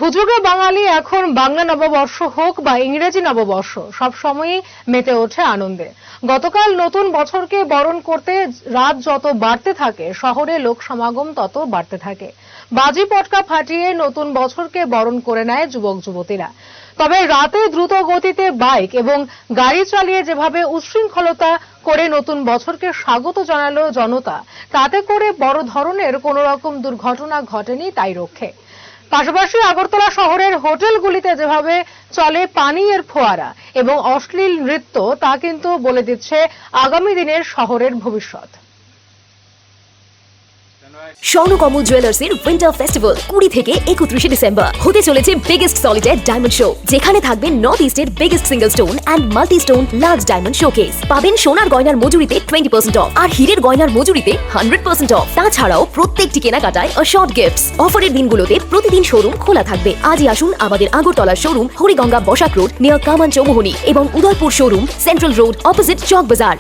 হুজুগে বাঙালি এখন বাংলা নববর্ষ হোক বা ইংরেজি নববর্ষ সব সময়ই মেতে ওঠে আনন্দে। গতকাল নতুন বছরকে বরণ করতে রাত যত বাড়তে থাকে, শহরে লোক সমাগম তত বাড়তে থাকে। বাজি পটকা ফাটিয়ে নতুন বছরকে বরণ করে নেয় যুবক যুবতীরা। তবে রাতে দ্রুত গতিতে বাইক এবং গাড়ি চালিয়ে যেভাবে উচ্ছৃঙ্খলতা করে নতুন বছরকে স্বাগত জানালো জনতা, তাতে করে বড় ধরনের কোনো রকম দুর্ঘটনা ঘটেনি তাই রক্ষে। পাশাপাশি আগরতলা শহরের হোটেলগুলিতে যেভাবে চলে পানীয়ের ফোয়ারা এবং অশ্লীল নৃত্য, তা কিন্তু বলে দিচ্ছে আগামী দিনের শহরের ভবিষ্যৎ। স্বর্ণকমল জুয়েলার্সের উইন্টার ফেস্টিভ্যাল 20 থেকে 31 ডিসেম্বর হতে চলেছে বিগেস্ট সলিটার ডায়মন্ড শো, যেখানে থাকবে নর্থ ইস্টের biggest single stone and multi stone large diamond showcase. পাবেন সোনার গয়নার মজুরিতে 20% অফ আর হীরের গয়নার মজুরিতে 100% অফ। তাছাড়াও প্রত্যেকটি কেনাকাটায় শর্ট গিফটস। অফারের দিনগুলোতে প্রতিদিন শোরুম খোলা থাকবে। আজই আসুন আমাদের Agartala showroom Hariganga Basak road near Kaman Chowmuhani এবং Udaipur showroom central road opposite Chowk বাজার।